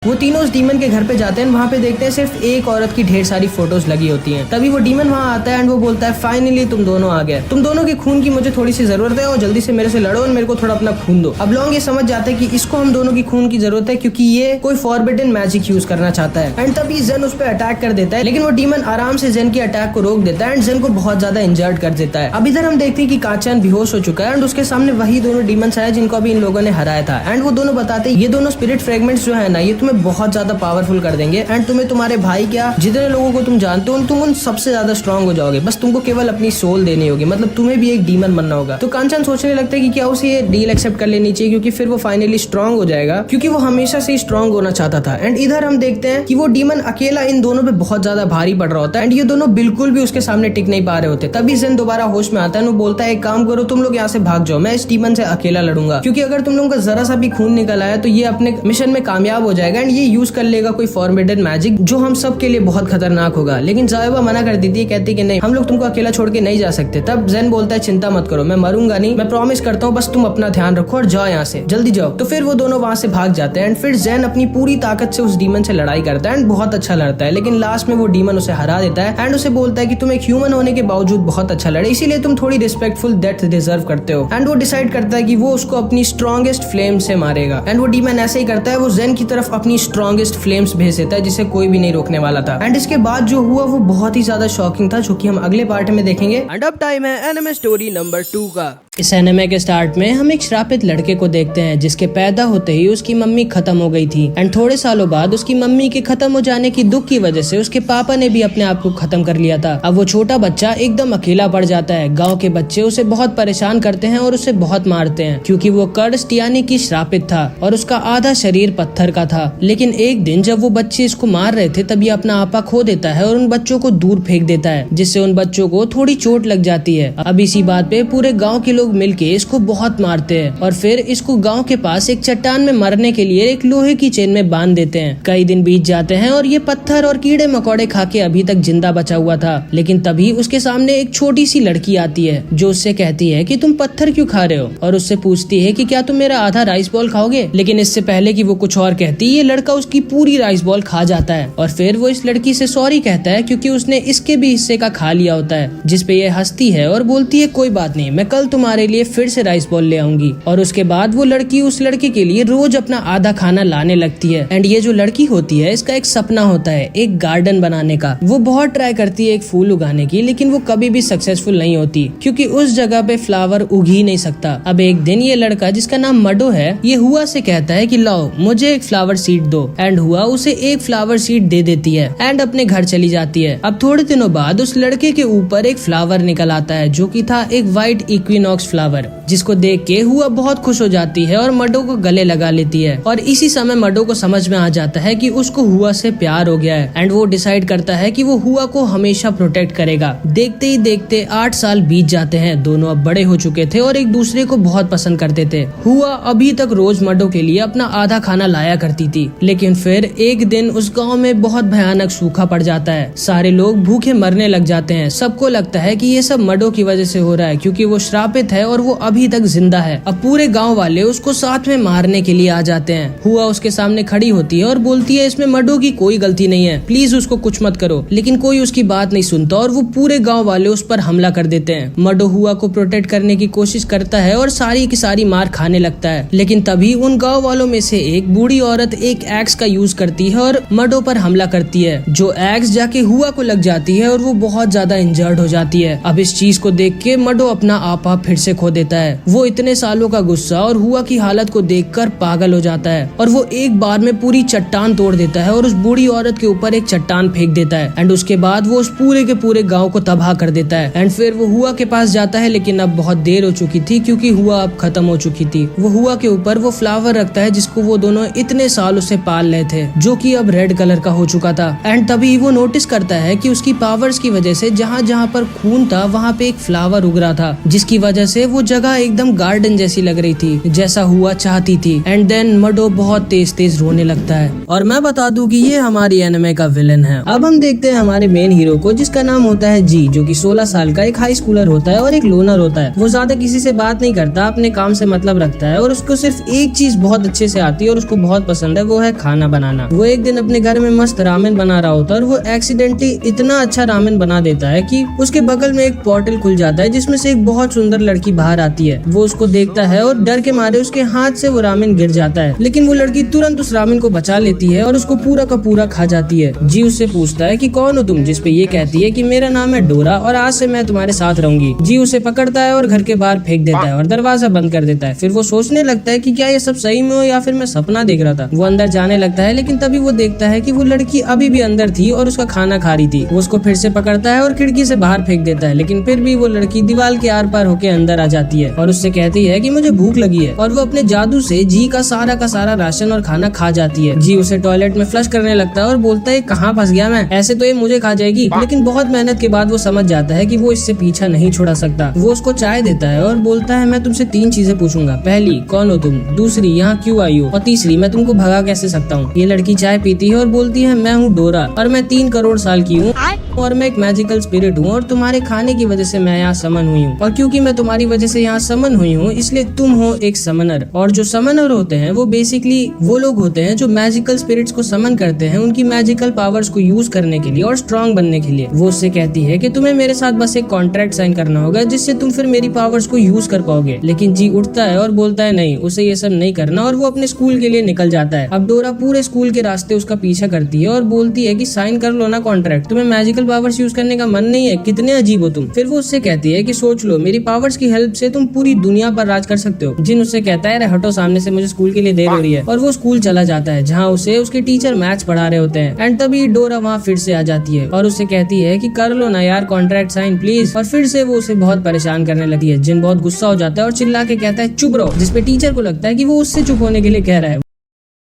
वो तीनों उस डीमन के घर पे जाते हैं, वहाँ पे देखते हैं सिर्फ एक औरत की ढेर सारी फोटोज लगी होती हैं। तभी वो डीमन वहाँ आता है एंड वो बोलता है फाइनली तुम दोनों आ गए, तुम दोनों के खून की मुझे थोड़ी सी जरूरत है और जल्दी से मेरे से लड़ो और मेरे को थोड़ा अपना खून दो। अब लोग ये समझ जाते हैं कि इसको हम दोनों की खून की जरूरत है क्योंकि ये कोई फॉरबिडन मैजिक यूज करना चाहता है। एंड तभी जेन उस पर अटैक कर देता है, लेकिन वो डीमन आराम से जेन की अटैक को रोक देता है एंड जेन को बहुत ज्यादा इंजर्ड कर देता है। अब इधर हम देखते हैं कि कांचन बेहोश हो चुका है एंड उसके सामने वही दोनों डीमंस आए जिनको अभी इन लोगों ने हराया था। एंड वो दोनों बताते हैं ये दोनों स्पिरिट फ्रेगमेंट्स जो है ना, ये तुम्हें बहुत ज्यादा पावरफुल कर देंगे एंड तुम्हें तुम्हारे भाई क्या जितने लोगों को तुम जानते हो तुम उन सबसे ज्यादा स्ट्रांग हो जाओगे, बस तुमको केवल अपनी सोल देनी होगी, मतलब तुम्हें भी एक डीमन बनना होगा। तो कांचन सोचने लगता है कि क्या उसे ये डील एक्सेप्ट कर लेनी चाहिए क्योंकि फिर वो फाइनली स्ट्रांग हो जाएगा, क्योंकि वो हमेशा से स्ट्रांग होना चाहता था। एंड इधर हम देखते हैं कि वो डीमन अकेला इन दोनों पे बहुत ज्यादा भारी पड़ रहा होता है एंड ये दोनों बिल्कुल भी उसके सामने टिक नहीं पा रहे होते। तभी जेन दोबारा होश में आता है, वो बोलता है एक काम करो तुम लोग यहाँ से भाग जाओ, मैं इस डीमन से अकेला लड़ूंगा, क्योंकि अगर तुम लोगों का जरा सा भी खून निकल आया तो ये अपने मिशन में कामयाब हो जाएगा एंड ये यूज कर लेगा कोई फॉरबिडन मैजिक जो हम सब के लिए बहुत खतरनाक होगा। लेकिन जायबा मना कर देती है, कहती कि नहीं हम लोग तुमको अकेला छोड़ के नहीं जा सकते। तब जेन बोलता है चिंता मत करो, मैं मरूंगा नहीं, मैं प्रॉमिस करता हूँ, बस तुम अपना ध्यान रखो और जाओ यहाँ से, जल्दी जाओ। तो फिर वो दोनों वहाँ से भाग जाते हैं एंड फिर जेन अपनी पूरी ताकत से उस डीमन से लड़ाई करता है एंड बहुत अच्छा लड़ता है, लेकिन लास्ट में वो डीमन उसे हरा देता है एंड उसे बोलता है कि तुम एक ह्यूमन होने के बावजूद बहुत अच्छा लड़े, इसीलिए तुम थोड़ी रिस्पेक्टफुल डेथ डिजर्व करते हो। एंड वो डिसाइड करता है कि वो उसको अपनी स्ट्रॉन्गेस्ट फ्लेम से मारेगा एंड वो डीमन ऐसे ही करता है, वो जेन की तरफ अपनी स्ट्रॉन्गेस्ट फ्लेम्स भेज देता है जिसे कोई भी नहीं रोकने वाला था। एंड इसके बाद जो हुआ वो बहुत ही ज्यादा शॉकिंग था, जो कि हम अगले पार्ट में देखेंगे। एंड अब टाइम है एनिमे स्टोरी नंबर 2 का। इस एनिमे के स्टार्ट में हम एक श्रापित लड़के को देखते हैं जिसके पैदा होते ही उसकी मम्मी खत्म हो गई थी एंड थोड़े सालों बाद उसकी मम्मी के खत्म हो जाने की दुख की वजह से उसके पापा ने भी अपने आप को खत्म कर लिया था। अब वो छोटा बच्चा एकदम अकेला पड़ जाता है। गांव के बच्चे उसे बहुत परेशान करते हैं और उसे बहुत मारते हैं क्योंकि वो कर्स्ड यानी कि श्रापित था और उसका आधा शरीर पत्थर का था। लेकिन एक दिन जब वो बच्चे इसको मार रहे थे तब ये अपना आपा खो देता है और उन बच्चों को दूर फेंक देता है, जिससे उन बच्चों को थोड़ी चोट लग जाती है। अब इसी बात पे पूरे गाँव के लोग मिलके इसको बहुत मारते हैं और फिर इसको गांव के पास एक चट्टान में मरने के लिए एक लोहे की चेन में बांध देते हैं। कई दिन बीत जाते हैं और ये पत्थर और कीड़े मकोड़े खा के अभी तक जिंदा बचा हुआ था, लेकिन तभी उसके सामने एक छोटी सी लड़की आती है जो उससे कहती है कि तुम पत्थर क्यों खा रहे हो, और उससे पूछती है कि क्या तुम मेरा आधा राइस बॉल खाओगे। लेकिन इससे पहले कि वो कुछ और कहती, ये लड़का उसकी पूरी राइस बॉल खा जाता है और फिर वो इस लड़की से सॉरी कहता है क्योंकि उसने इसके भी हिस्से का खा लिया होता है, जिसपे ये हंसती है और बोलती है कोई बात नहीं, मैं कल तुम्हारे लिए फिर से राइस बॉल ले आऊंगी। और उसके बाद वो लड़की उस लड़के के लिए रोज अपना आधा खाना लाने लगती है। एंड ये जो लड़की होती है इसका एक सपना होता है एक गार्डन बनाने का। वो बहुत ट्राई करती है एक फूल उगाने की, लेकिन वो कभी भी सक्सेसफुल नहीं होती क्योंकि उस जगह पे फ्लावर उग ही नहीं सकता। अब एक दिन ये लड़का जिसका नाम मडो है ये हुआ से कहता है कि लाओ मुझे एक फ्लावर सीड दो, एंड हुआ उसे एक फ्लावर सीड दे देती है एंड अपने घर चली जाती है। अब थोड़े दिनों बाद उस लड़के के ऊपर एक फ्लावर निकल आता है जो कि था एक व्हाइट इक्विनॉक्स फ्लावर, जिसको देख के हुआ बहुत खुश हो जाती है और मडो को गले लगा लेती है। और इसी समय मडो को समझ में आ जाता है कि उसको हुआ से प्यार हो गया है एंड वो डिसाइड करता है कि वो हुआ को हमेशा प्रोटेक्ट करेगा। देखते ही देखते 8 साल बीत जाते हैं। दोनों अब बड़े हो चुके थे और एक दूसरे को बहुत पसंद करते थे। हुआ अभी तक रोज मडो के लिए अपना आधा खाना लाया करती थी, लेकिन फिर एक दिन उस गाँव में बहुत भयानक सूखा पड़ जाता है। सारे लोग भूखे मरने लग जाते हैं। सबको लगता है कि ये सब मडो की वजह से हो रहा है क्योंकि वो श्रापित है और वो अभी तक जिंदा है। अब पूरे गांव वाले उसको साथ में मारने के लिए आ जाते हैं। हुआ उसके सामने खड़ी होती है और बोलती है इसमें मडो की कोई गलती नहीं है, प्लीज उसको कुछ मत करो। लेकिन कोई उसकी बात नहीं सुनता और वो पूरे गांव वाले उस पर हमला कर देते हैं। मडो हुआ को प्रोटेक्ट करने की कोशिश करता है और सारी की सारी मार खाने लगता है, लेकिन तभी उन गांव वालों में से एक बूढ़ी औरत एक एक्स का यूज करती है और मडो पर हमला करती है, जो एक्स जाके हुआ को लग जाती है और वो बहुत ज्यादा इंजर्ड हो जाती है। अब इस चीज को देख के मडो अपना आपा फिर से खो देता है। वो इतने सालों का गुस्सा और हुआ की हालत को देखकर पागल हो जाता है और वो एक बार में पूरी चट्टान तोड़ देता है और उस बूढ़ी औरत के ऊपर एक चट्टान फेंक देता है। एंड उसके बाद वो उस पूरे के पूरे गांव को तबाह कर देता है। एंड फिर वो हुआ के पास जाता है, लेकिन अब बहुत देर हो चुकी थी क्योंकि हुआ अब खत्म हो चुकी थी। वो हुआ के ऊपर वो फ्लावर रखता है जिसको वो दोनों इतने साल उसे पाल रहे थे, जो कि अब रेड कलर का हो चुका था। एंड तभी वो नोटिस करता है कि उसकी पावर्स की वजह से जहाँ जहाँ पर खून था वहाँ पे एक फ्लावर उग रहा था, जिसकी वजह से वो जगह एकदम गार्डन जैसी लग रही थी, जैसा हुआ चाहती थी। एंड देन मडो बहुत तेज तेज रोने लगता है। और मैं बता दूं कि ये हमारी एनिमे का विलन है। अब हम देखते हैं हमारे मेन हीरो को, जिसका नाम होता है जी, जो कि 16 साल का एक हाई स्कूलर होता है और एक लोनर होता है। वो ज्यादा किसी से बात नहीं करता, अपने काम से मतलब रखता है और उसको सिर्फ एक चीज बहुत अच्छे से आती है और उसको बहुत पसंद है, वो है खाना बनाना। वो एक दिन अपने घर में मस्त रामेन बना रहा होता है और वो एक्सीडेंटली इतना अच्छा रामेन बना देता है कि उसके बगल में एक पोर्टल खुल जाता है, जिसमें से एक बहुत सुंदर लड़की बाहर आती है। वो उसको देखता है और डर के मारे उसके हाथ से वो रामेन गिर जाता है, लेकिन वो लड़की तुरंत उस रामेन को बचा लेती है और उसको पूरा का पूरा खा जाती है। जी उससे पूछता है कि कौन हो तुम, जिसपे ये कहती है कि मेरा नाम है डोरा और आज से मैं तुम्हारे साथ रहूंगी। जी उसे पकड़ता है और घर के बाहर फेंक देता है और दरवाजा बंद कर देता है। फिर वो सोचने लगता है कि क्या ये सब सही में हो या फिर मैं सपना देख रहा था। वो अंदर जाने लगता है, लेकिन तभी वो देखता है कि वो लड़की अभी भी अंदर थी और उसका खाना खा रही थी। वो उसको फिर से पकड़ता है और खिड़की से बाहर फेंक देता है, लेकिन फिर भी वो लड़की दीवार के आर पार होकर अंदर आ जाती है और उससे कहती है कि मुझे भूख लगी है। और वो अपने जादू से जी का सारा राशन और खाना खा जाती है। जी उसे टॉयलेट में फ्लश करने लगता है और बोलता है कहाँ फंस गया मैं, ऐसे तो ये मुझे खा जाएगी। लेकिन बहुत मेहनत के बाद वो समझ जाता है कि वो इससे पीछा नहीं छुड़ा सकता। वो उसको चाय देता है और बोलता है मैं तुमसे 3 चीजें पूछूंगा। पहली, कौन हो तुम? दूसरी, यहाँ क्यों आई हो? और तीसरी, मैं तुमको भगा कैसे सकता हूँ? ये लड़की चाय पीती है और बोलती है मैं हूँ डोरा और मैं 3 करोड़ साल की हूँ और मैं एक मैजिकल स्पिरिट हूँ और तुम्हारे खाने की वजह से मैं यहाँ समन हुई हूँ, और क्योंकि मैं तुम्हारी वजह से यहाँ समन हुई हूँ इसलिए तुम हो एक समनर। और जो समनर होते हैं वो बेसिकली वो लोग होते हैं जो मैजिकल स्पिरिट्स को समन करते हैं उनकी मैजिकल पावर्स को यूज करने के लिए और स्ट्रॉन्ग बनने के लिए। वो उससे कहती है कि तुम्हें मेरे साथ बस एक कॉन्ट्रैक्ट साइन करना होगा जिससे तुम फिर मेरी पावर्स को यूज कर पाओगे। लेकिन जी उठता है और बोलता है नहीं, उसे ये सब नहीं करना, और वो अपने स्कूल के लिए निकल जाता है। अब डोरा पूरे स्कूल के रास्ते उसका पीछा करती है और बोलती है कि साइन कर लो ना कॉन्ट्रैक्ट, तुम्हें मैजिकल पावर्स यूज करने का मन नहीं है, कितने अजीब हो तुम। फिर वो उससे कहती है कि सोच लो, मेरी पावर्स की हेल्प से तुम पूरी दुनिया पर राज कर सकते हो। जिन उससे कहता है हटो सामने से, मुझे स्कूल के लिए देर हो रही है। और वो स्कूल चला जाता है जहाँ उसे उसके टीचर मैथ्स पढ़ा रहे होते हैं। एंड तभी डोरा वहाँ फिर से आ जाती है और उससे कहती है कि कर लो ना यार कॉन्ट्रैक्ट साइन प्लीज। और फिर से वो उसे बहुत परेशान करने लगती है। जिन बहुत गुस्सा हो जाता है और चिल्ला के कहता है चुप रहो, जिसपे टीचर को लगता है कि वो उससे चुप होने के लिए कह रहा है।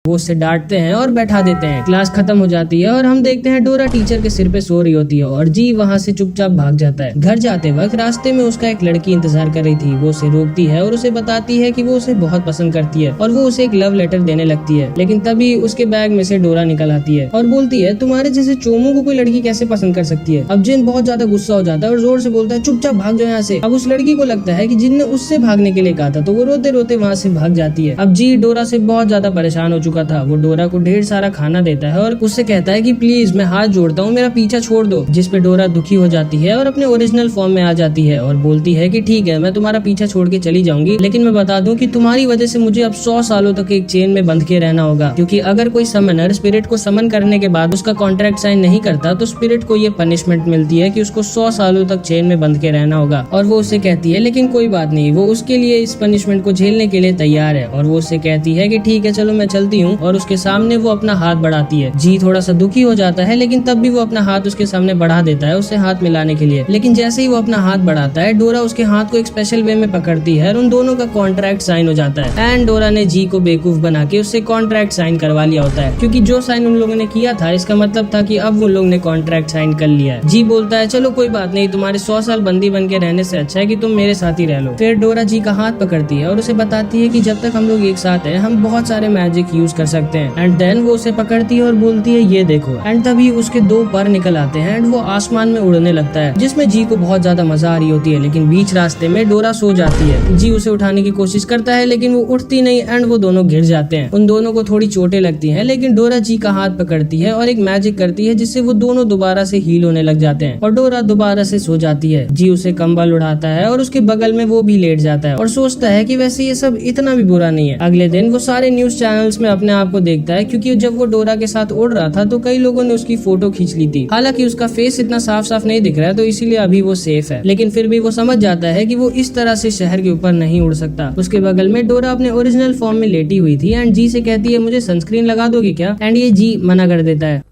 वो उससे डांटते हैं और बैठा देते हैं। क्लास खत्म हो जाती है और हम देखते हैं डोरा टीचर के सिर पे सो रही होती है और जी वहाँ से चुपचाप भाग जाता है। घर जाते वक्त रास्ते में उसका एक लड़की इंतजार कर रही थी। वो उसे रोकती है और उसे बताती है कि वो उसे बहुत पसंद करती है और वो उसे एक लव लेटर देने लगती है। लेकिन तभी उसके बैग में से डोरा निकल आती है और बोलती है तुम्हारे जैसे चोमू को कोई लड़की कैसे पसंद कर सकती है। अब जिन बहुत ज्यादा गुस्सा हो जाता है और जोर से बोलता है चुपचाप भाग जाओ यहाँ से। अब उस लड़की को लगता है कि जिन ने उससे भागने के लिए कहा था, तो वो रोते रोते वहाँ से भाग जाती है। अब जी डोरा से बहुत ज्यादा परेशान हो चुका था। वो डोरा को ढेर सारा खाना देता है और उससे कहता है कि प्लीज मैं हाथ जोड़ता हूँ, मेरा पीछा छोड़ दो। जिस पे डोरा दुखी हो जाती है और अपने ओरिजिनल फॉर्म में आ जाती है और बोलती है कि ठीक है मैं तुम्हारा पीछा छोड़ के चली जाऊंगी, लेकिन मैं बता दूं कि तुम्हारी वजह से मुझे अब 100 सालों तक एक चेन में बंध के रहना होगा, क्योंकि अगर कोई समनर स्पिरिट को समन करने के बाद उसका कॉन्ट्रैक्ट साइन नहीं करता तो स्पिरिट को ये पनिशमेंट मिलती है कि उसको 100 सालों तक चेन में बंध के रहना होगा। और वो उससे कहती है लेकिन कोई बात नहीं, वो उसके लिए इस पनिशमेंट को झेलने के लिए तैयार है। और वो उससे कहती है कि ठीक है चलो मैं चलती हूँ, और उसके सामने वो अपना हाथ बढ़ाती है। जी थोड़ा सा दुखी हो जाता है, लेकिन तब भी वो अपना हाथ उसके सामने बढ़ा देता है उससे हाथ मिलाने के लिए। लेकिन जैसे ही वो अपना हाथ बढ़ाता है, डोरा उसके हाथ को एक स्पेशल वे में पकड़ती है और उन दोनों का कॉन्ट्रैक्ट साइन हो जाता है। एंड डोरा ने जी को बेवकूफ बना के उससे कॉन्ट्रैक्ट साइन करवा लिया होता है, क्योंकि जो साइन उन लोगों ने किया था इसका मतलब था कि अब उन लोगों ने कॉन्ट्रैक्ट साइन कर लिया है। जी बोलता है चलो कोई बात नहीं, तुम्हारे 100 साल बंदी बन के रहने से अच्छा है कि तुम मेरे साथ ही रह लो। फिर डोरा जी का हाथ पकड़ती है और उसे बताती है कि जब तक हम लोग एक साथ हैं हम बहुत सारे मैजिक यूज कर सकते हैं। एंड देन वो उसे पकड़ती है और बोलती है ये देखो। एंड तभी उसके 2 पर निकल आते हैं एंड वो आसमान में उड़ने लगता है, जिसमें जी को बहुत ज्यादा मजा आ रही होती है। लेकिन बीच रास्ते में डोरा सो जाती है। जी उसे उठाने की कोशिश करता है लेकिन वो उठती नहीं एंड वो दोनों गिर जाते हैं। उन दोनों को थोड़ी चोटें लगती हैं, लेकिन डोरा जी का हाथ पकड़ती है और एक मैजिक करती है जिससे वो दोनों दोबारा से हील होने लग जाते हैं और डोरा दोबारा से सो जाती है। जी उसे कंबल उड़ाता है और उसके बगल में वो भी लेट जाता है और सोचता है कि वैसे ये सब इतना भी बुरा नहीं है। अगले दिन वो सारे न्यूज चैनल्स में अपने आप को देखता है, क्योंकि जब वो डोरा के साथ उड़ रहा था तो कई लोगों ने उसकी फोटो खींच ली थी। हालांकि उसका फेस इतना साफ साफ नहीं दिख रहा है तो इसीलिए अभी वो सेफ है, लेकिन फिर भी वो समझ जाता है कि वो इस तरह से शहर के ऊपर नहीं उड़ सकता। उसके बगल में डोरा अपने ओरिजिनल फॉर्म में लेटी हुई थी एंड जी से कहती है मुझे सनस्क्रीन लगा दोगी क्या? एंड ये जी मना कर देता है।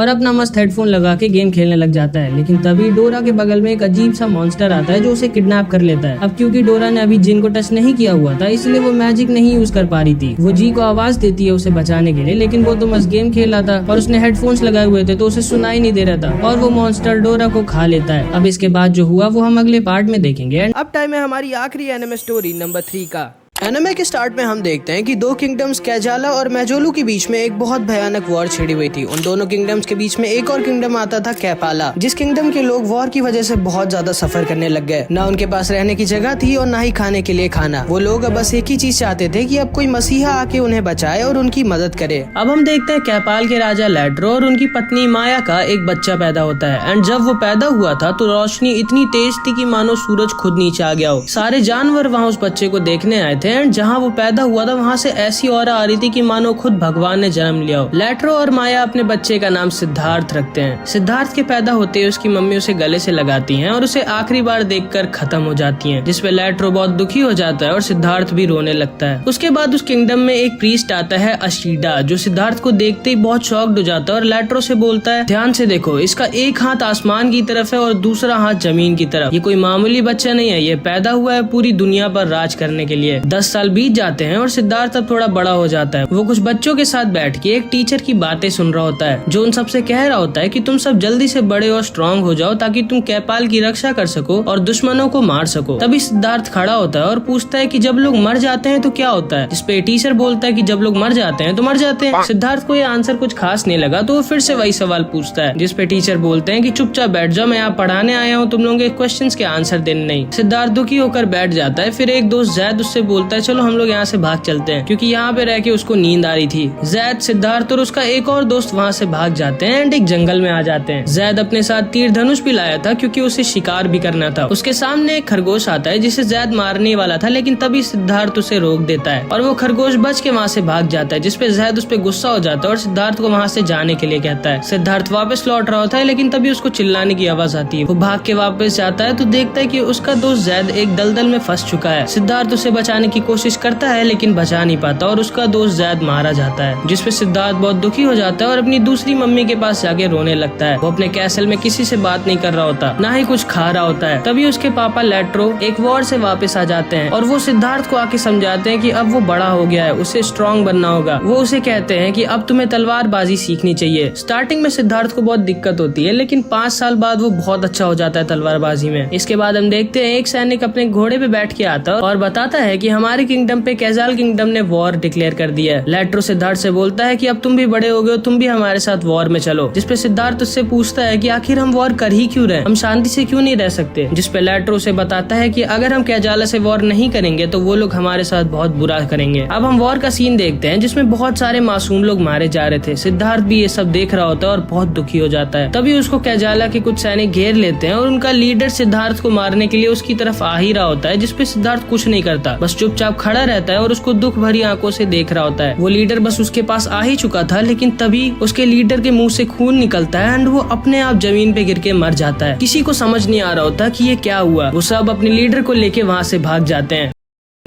और अपना मस्त हेडफोन लगा के गेम खेलने लग जाता है। लेकिन तभी डोरा के बगल में एक अजीब सा मॉन्स्टर आता है जो उसे किडनैप कर लेता है। अब क्योंकि डोरा ने अभी जिन को टच नहीं किया हुआ था इसलिए वो मैजिक नहीं यूज कर पा रही थी। वो जी को आवाज देती है उसे बचाने के लिए, लेकिन वो तो मस्त गेम खेल रहा था और उसने हेडफोन्स लगाए हुए थे तो उसे सुनाई नहीं दे रहा था और वो मॉन्स्टर डोरा को खा लेता है। अब इसके बाद जो हुआ वो हम अगले पार्ट में देखेंगे। अब टाइम है हमारी आखिरी एनिमे स्टोरी नंबर 3 का। एनिमे के स्टार्ट में हम देखते हैं कि दो किंगडम्स कैजाला और मेजोलू के बीच में एक बहुत भयानक वॉर छिड़ी हुई थी। उन दोनों किंगडम्स के बीच में एक और किंगडम आता था कैपाला, जिस किंगडम के लोग वॉर की वजह से बहुत ज्यादा सफर करने लग गए। ना उनके पास रहने की जगह थी और ना ही खाने के लिए खाना। वो लोग अब बस एक ही चीज चाहते थे कि अब कोई मसीहा आके उन्हें बचाए और उनकी मदद करे। अब हम देखते हैं कैपाल के राजा लैट्रो और उनकी पत्नी माया का एक बच्चा पैदा होता है। एंड जब वो पैदा हुआ था तो रोशनी इतनी तेज थी कि मानो सूरज खुद नीचे आ गया हो। सारे जानवर वहाँ उस बच्चे को देखने आए थे एंड जहाँ वो पैदा हुआ था वहाँ से ऐसी ऑरा आ रही थी कि मानो खुद भगवान ने जन्म लिया हो। लैट्रो और माया अपने बच्चे का नाम सिद्धार्थ रखते हैं। सिद्धार्थ के पैदा होते ही उसकी मम्मी उसे गले से लगाती हैं और उसे आखिरी बार देखकर खत्म हो जाती हैं, जिसपे लैट्रो बहुत दुखी हो जाता है और सिद्धार्थ भी रोने लगता है। उसके बाद उस किंगडम में एक प्रीस्ट आता है अशीडा, जो सिद्धार्थ को देखते ही बहुत शॉक्ड हो जाता है और लैट्रो से बोलता है, ध्यान से देखो, इसका एक हाथ आसमान की तरफ है और दूसरा हाथ जमीन की तरफ। ये कोई मामूली बच्चा नहीं है, ये पैदा हुआ है पूरी दुनिया पर राज करने के लिए। 10 साल बीत जाते हैं और सिद्धार्थ अब थोड़ा बड़ा हो जाता है। वो कुछ बच्चों के साथ बैठ के एक टीचर की बातें सुन रहा होता है जो उन सबसे कह रहा होता है कि तुम सब जल्दी से बड़े और स्ट्रांग हो जाओ ताकि तुम कैपाल की रक्षा कर सको और दुश्मनों को मार सको। तभी सिद्धार्थ खड़ा होता है और पूछता है कि जब लोग मर जाते हैं तो क्या होता है, जिसपे टीचर बोलता है कि जब लोग मर जाते हैं तो मर जाते हैं। सिद्धार्थ को ये आंसर कुछ खास नहीं लगा तो वो फिर से वही सवाल पूछता है, जिसपे टीचर बोलते हैं कि चुपचाप बैठ जाओ, मैं यहाँ पढ़ाने आया हूँ, तुम लोगों के क्वेश्चंस के आंसर देने नहीं। सिद्धार्थ दुखी होकर बैठ जाता है। फिर एक दोस्त जैद उससे बोलता है, चलो हम लोग यहाँ से भाग चलते हैं, क्योंकि यहाँ पे रह के उसको नींद आ रही थी। जैद, सिद्धार्थ और उसका एक और दोस्त वहाँ से भाग जाते हैं एंड एक जंगल में आ जाते हैं। जैद अपने साथ तीर धनुष भी लाया था क्योंकि उसे शिकार भी करना था। उसके सामने एक खरगोश आता है जिसे जैद मारने वाला था, लेकिन तभी सिद्धार्थ उसे रोक देता है और वो खरगोश बच के वहाँ से भाग जाता है, जिसपे जैद उस पे गुस्सा हो जाता है और सिद्धार्थ को वहाँ से जाने के लिए कहता है। सिद्धार्थ वापस लौट रहा होता है लेकिन तभी उसको चिल्लाने की आवाज आती है। वो भाग के वापस जाता है तो देखता है कि उसका दोस्त जैद एक दलदल में फंस चुका है। सिद्धार्थ उसे बचाने की कोशिश करता है लेकिन बचा नहीं पाता और उसका दोस्त जैद मारा जाता है, जिसपे सिद्धार्थ बहुत दुखी हो जाता है और अपनी दूसरी मम्मी के पास जाके रोने लगता है। वो अपने कैसल में किसी से बात नहीं कर रहा होता, ना ही कुछ खा रहा होता है। तभी उसके पापा लैट्रो एक वॉर से वापस आ जाते हैं और वो सिद्धार्थ को आके समझाते हैं कि अब वो बड़ा हो गया है, उसे स्ट्रॉन्ग बनना होगा। वो उसे कहते हैं कि अब तुम्हें तलवारबाजी सीखनी चाहिए। स्टार्टिंग में सिद्धार्थ को बहुत दिक्कत होती है लेकिन 5 साल बाद वो बहुत अच्छा हो जाता है तलवारबाजी में। इसके बाद हम देखते हैं एक सैनिक अपने घोड़े पे बैठ के आता है और बताता है कि हमारे किंगडम पे कैजाल किंगडम ने वॉर डिक्लेयर कर दिया है। लैट्रो सिद्धार्थ से बोलता है कि अब तुम भी बड़े हो गए हो, तुम भी हमारे साथ वॉर में चलो। जिसपे सिद्धार्थ उससे पूछता है कि आखिर हम वॉर कर ही क्यों रहे, हम शांति से क्यों नहीं रह सकते। जिसपे लैट्रो से बताता है कि अगर हम कैजाला से वॉर नहीं करेंगे तो वो लोग हमारे साथ बहुत बुरा करेंगे। अब हम वॉर का सीन देखते हैं जिसमें बहुत सारे मासूम लोग मारे जा रहे थे। सिद्धार्थ भी ये सब देख रहा होता है और बहुत दुखी हो जाता है। तभी उसको कैजाला के कुछ सैनिक घेर लेते हैं और उनका लीडर सिद्धार्थ को मारने के लिए उसकी तरफ आ ही रहा होता है, जिसपे सिद्धार्थ कुछ नहीं करता, बस चुपचाप खड़ा रहता है और उसको दुख भरी आंखों से देख रहा होता है। वो लीडर बस उसके पास आ ही चुका था लेकिन तभी उसके लीडर के मुंह से खून निकलता है एंड वो अपने आप जमीन पे गिर के मर जाता है। किसी को समझ नहीं आ रहा होता कि ये क्या हुआ। वो सब अपने लीडर को लेके वहाँ से भाग जाते हैं।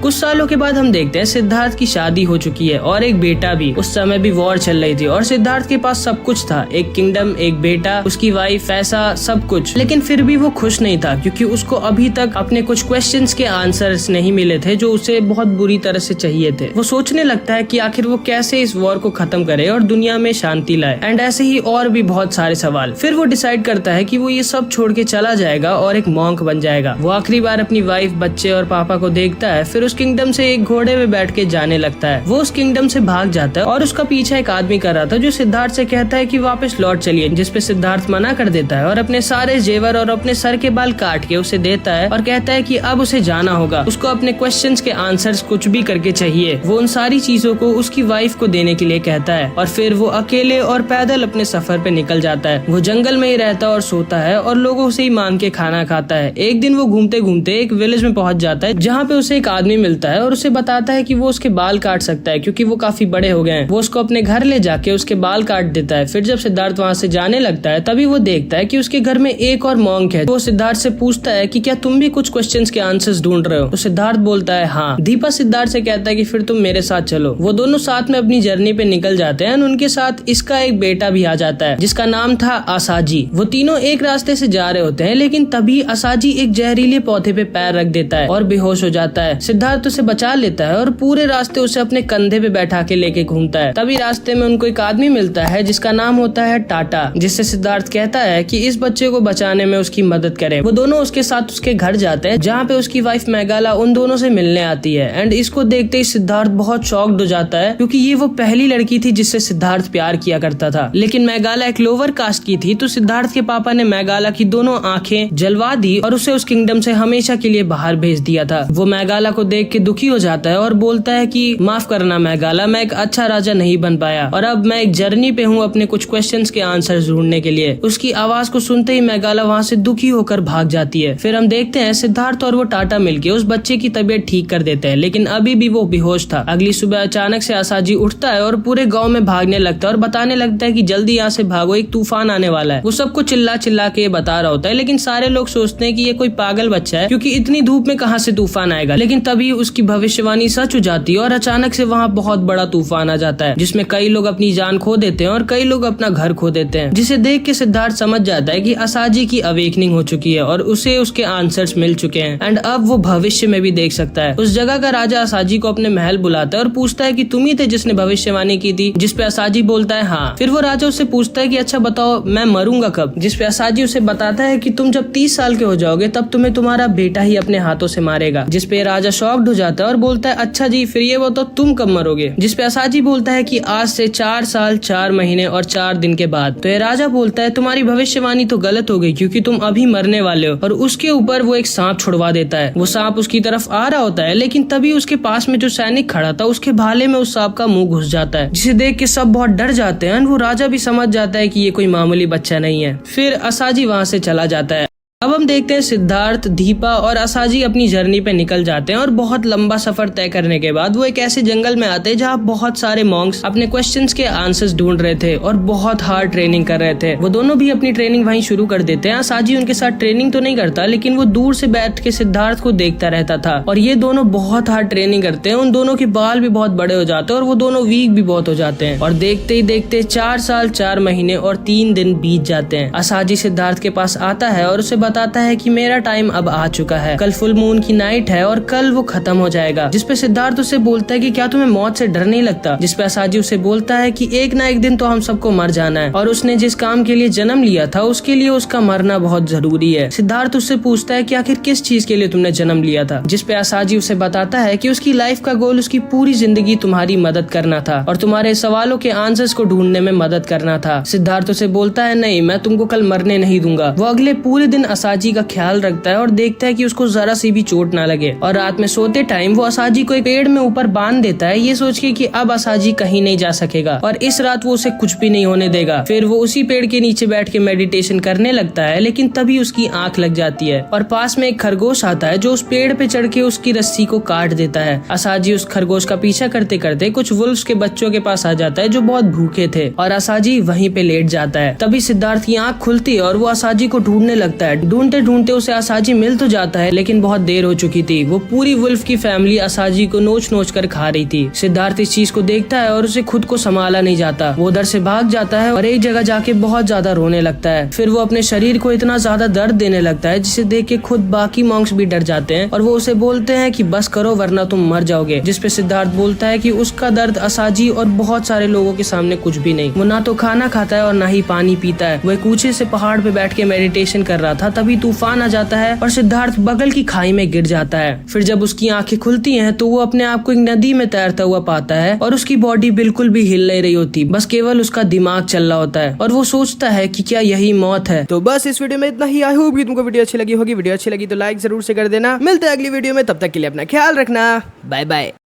कुछ सालों के बाद हम देखते हैं सिद्धार्थ की शादी हो चुकी है और एक बेटा भी। उस समय भी वॉर चल रही थी और सिद्धार्थ के पास सब कुछ था, एक किंगडम, एक बेटा, उसकी वाइफ, पैसा, सब कुछ। लेकिन फिर भी वो खुश नहीं था क्योंकि उसको अभी तक अपने कुछ क्वेश्चंस के आंसर्स नहीं मिले थे जो उसे बहुत बुरी तरह से चाहिए थे। वो सोचने लगता है कि आखिर वो कैसे इस वॉर को खत्म करे और दुनिया में शांति लाए एंड ऐसे ही और भी बहुत सारे सवाल। फिर वो डिसाइड करता है कि वो ये सब छोड़ के चला जाएगा और एक मॉन्क बन जाएगा। वो आखिरी बार अपनी वाइफ, बच्चे और पापा को देखता है, फिर उस किंगडम से एक घोड़े में बैठ के जाने लगता है। वो उस किंगडम से भाग जाता है और उसका पीछा एक आदमी कर रहा था जो सिद्धार्थ से कहता है कि वापस लौट चलिए, जिसपे सिद्धार्थ मना कर देता है और अपने सारे जेवर और अपने सर के बाल काट के उसे देता है और कहता है कि अब उसे जाना होगा, उसको अपने क्वेश्चंस के आंसर्स कुछ भी करके चाहिए। वो उन सारी चीजों को उसकी वाइफ को देने के लिए कहता है और फिर वो अकेले और पैदल अपने सफर पे निकल जाता है। वो जंगल में ही रहता और सोता है और लोगों से ही मांग के खाना खाता है। एक दिन वो घूमते घूमते एक विलेज में पहुंच जाता है जहाँ पे उसे एक आदमी मिलता है और उसे बताता है कि वो उसके बाल काट सकता है क्योंकि वो काफी बड़े हो गए हैं। वो उसको अपने घर ले जाके उसके बाल काट देता है। फिर जब सिद्धार्थ वहाँ से जाने लगता है तभी वो देखता है कि उसके घर में एक और मॉन्क है। वो सिद्धार्थ से पूछता है कि क्या तुम भी कुछ क्वेश्चंस के आंसर्स ढूंढ रहे हो? तो सिद्धार्थ बोलता है हाँ। दीपा सिद्धार्थ से कहता है कि फिर तुम मेरे साथ चलो। वो दोनों साथ में अपनी जर्नी पे निकल जाते हैं। उनके साथ इसका एक बेटा भी आ जाता है जिसका नाम था असाजी। वो तीनों एक रास्ते से जा रहे होते हैं लेकिन तभी असाजी एक जहरीले पौधे पे पैर रख देता है और बेहोश हो जाता है। सिद्धार्थ उसे बचा लेता है और पूरे रास्ते उसे अपने कंधे पे बैठा के लेके घूमता है। तभी रास्ते में उनको एक आदमी मिलता है जिसका नाम होता है टाटा, जिससे सिद्धार्थ कहता है कि इस बच्चे को बचाने में उसकी मदद करे। वो दोनों उसके साथ उसके घर जाते हैं जहाँ पे उसकी वाइफ मेघाला उन दोनों से मिलने आती है। एंड इसको देखते ही सिद्धार्थ बहुत शॉक्ड हो जाता है क्योंकि ये वो पहली लड़की थी जिससे सिद्धार्थ प्यार किया करता था। लेकिन मेघाला एक लोअर कास्ट की थी तो सिद्धार्थ के पापा ने मेघाला की दोनों आंखें जलवा दी और उसे उस किंगडम से हमेशा के लिए बाहर भेज दिया था। वो मेघाला को देख के दुखी हो जाता है और बोलता है कि माफ करना मेघाला, मैं एक अच्छा राजा नहीं बन पाया और अब मैं एक जर्नी पे हूँ अपने कुछ क्वेश्चंस के आंसर ढूंढने के लिए। उसकी आवाज को सुनते ही मेघाला वहाँ से दुखी होकर भाग जाती है। फिर हम देखते हैं सिद्धार्थ और वो टाटा मिलके उस बच्चे की तबीयत ठीक कर देते हैं लेकिन अभी भी वो बेहोश था। अगली सुबह अचानक से असाजी उठता है और पूरे गाँव में भागने लगता है और बताने लगता है कि जल्दी यहाँ से भागो, एक तूफान आने वाला है। वो सबको चिल्ला चिल्ला के बता रहा होता है लेकिन सारे लोग सोचते हैं कि ये कोई पागल बच्चा है क्योंकि इतनी धूप में कहाँ से तूफान आएगा। लेकिन तभी उसकी भविष्यवाणी सच हो जाती है और अचानक से वहाँ बहुत बड़ा तूफान आ जाता है जिसमें कई लोग अपनी जान खो देते हैं और कई लोग अपना घर खो देते हैं, जिसे देख के सिद्धार्थ समझ जाता है कि असाजी की अवेकनिंग हो चुकी है और उसे उसके आंसर्स मिल चुके हैं एंड अब वो भविष्य में भी देख सकता है। उस जगह का राजा असाजी को अपने महल बुलाता है और पूछता है कि तुम ही थे जिसने भविष्यवाणी की थी? जिसपे असाजी बोलता है हाँ। फिर वो राजा उससे पूछता है कि अच्छा बताओ मैं मरूंगा कब? जिसपे असाजी उसे बताता है कि तुम जब 30 साल के हो जाओगे तब तुम्हें तुम्हारा बेटा ही अपने हाथों से मारेगा। जिसपे राजा शॉक्ड हो जाता है और बोलता है अच्छा जी फिर ये बताओ तुम कब मरोगे? जिसपे असाजी बोलता है कि आज से 4 साल 4 महीने और 4 दिन के बाद। तो ये राजा बोलता है तुम्हारी भविष्यवाणी तो गलत हो गई क्योंकि तुम अभी मरने वाले हो। और उसके ऊपर वो एक सांप छुड़वा देता है। वो सांप उसकी तरफ आ रहा होता है लेकिन तभी उसके पास में जो सैनिक खड़ा था उसके भाले में उस सांप का मुंह घुस जाता है, जिसे देख के सब बहुत डर जाते हैं। वो राजा भी समझ जाता है कि ये कोई मामूली बच्चा नहीं है। फिर असाजी वहाँ से चला जाता है। अब हम देखते हैं सिद्धार्थ, दीपा और असाजी अपनी जर्नी पे निकल जाते हैं और बहुत लंबा सफर तय करने के बाद वो एक ऐसे जंगल में आते हैं जहाँ बहुत सारे मॉन्क्स अपने क्वेश्चंस के आंसर्स ढूंढ रहे थे और बहुत हार्ड ट्रेनिंग कर रहे थे। वो दोनों भी अपनी ट्रेनिंग वहीं शुरू कर देते हैं। असाजी उनके साथ ट्रेनिंग तो नहीं करता लेकिन वो दूर से बैठ के सिद्धार्थ को देखता रहता था और ये दोनों बहुत हार्ड ट्रेनिंग करते हैं। उन दोनों के बाल भी बहुत बड़े हो जाते हैं और वो दोनों वीक भी बहुत हो जाते हैं। और देखते ही देखते 4 साल 4 महीने और 3 दिन बीत जाते हैं। असाजी सिद्धार्थ के पास आता है और उसे बताता है कि मेरा टाइम अब आ चुका है, कल फुल मून की नाइट है और कल वो खत्म हो जाएगा। जिसपे सिद्धार्थ उसे बोलता है कि क्या तुम्हें मौत से डर नहीं लगता? जिसपे असाजी उसे बोलता है कि एक ना एक दिन तो हम सबको मर जाना है और उसने जिस काम के लिए जन्म लिया था उसके लिए उसका मरना बहुत जरूरी है। सिद्धार्थ उससे पूछता है कि आखिर किस चीज के लिए तुमने जन्म लिया था? जिसपे असाजी उसे बताता है कि उसकी लाइफ का गोल उसकी पूरी जिंदगी तुम्हारी मदद करना था और तुम्हारे सवालों के आंसर्स को ढूंढने में मदद करना था। सिद्धार्थ उसे बोलता है नहीं, मैं तुमको कल मरने नहीं दूंगा। वो अगले पूरे दिन असाजी का ख्याल रखता है और देखता है कि उसको जरा सी भी चोट ना लगे। और रात में सोते टाइम वो असाजी को एक पेड़ में ऊपर बांध देता है, ये सोच के कि अब असाजी कहीं नहीं जा सकेगा और इस रात वो उसे कुछ भी नहीं होने देगा। फिर वो उसी पेड़ के नीचे बैठ के मेडिटेशन करने लगता है लेकिन तभी उसकी आंख लग जाती है और पास में एक खरगोश आता है जो उस पेड़ पे चढ़ के उसकी रस्सी को काट देता है। असाजी उस खरगोश का पीछा करते करते कुछ वुल्फ्स के बच्चों के पास आ जाता है जो बहुत भूखे थे और असाजी वहीं पे लेट जाता है। तभी सिद्धार्थ की आंख खुलती है और वो असाजी को ढूंढने लगता है। ढूंढते ढूंढते उसे असाजी मिल तो जाता है लेकिन बहुत देर हो चुकी थी। वो पूरी वुल्फ की फैमिली असाजी को नोच नोच कर खा रही थी। सिद्धार्थ इस चीज को देखता है और उसे खुद को संभाला नहीं जाता। वो उधर से भाग जाता है और एक जगह जाके बहुत ज्यादा रोने लगता है। फिर वो अपने शरीर को इतना ज्यादा दर्द देने लगता है जिसे देख के खुद बाकी मॉन्क्स भी डर जाते हैं और वो उसे बोलते हैं कि बस करो वरना तुम मर जाओगे। जिसपे सिद्धार्थ बोलता है कि उसका दर्द असाजी और बहुत सारे लोगों के सामने कुछ भी नहीं। वो ना तो खाना खाता है और ना ही पानी पीता है। वो एक ऊंचे से पहाड़ पे बैठ के मेडिटेशन कर रहा था, तभी तूफान आ जाता है और सिद्धार्थ बगल की खाई में गिर जाता है। फिर जब उसकी आंखें खुलती हैं तो वो अपने आप को एक नदी में तैरता हुआ पाता है और उसकी बॉडी बिल्कुल भी हिल नहीं रही होती, बस केवल उसका दिमाग चल रहा होता है और वो सोचता है कि क्या यही मौत है। तो बस इस वीडियो में इतना ही। आई होप कि तुमको वीडियो अच्छी लगी होगी। वीडियो अच्छी लगी तो लाइक जरूर से कर देना। मिलते हैं अगली वीडियो में, तब तक के लिए अपना ख्याल रखना। Bye bye.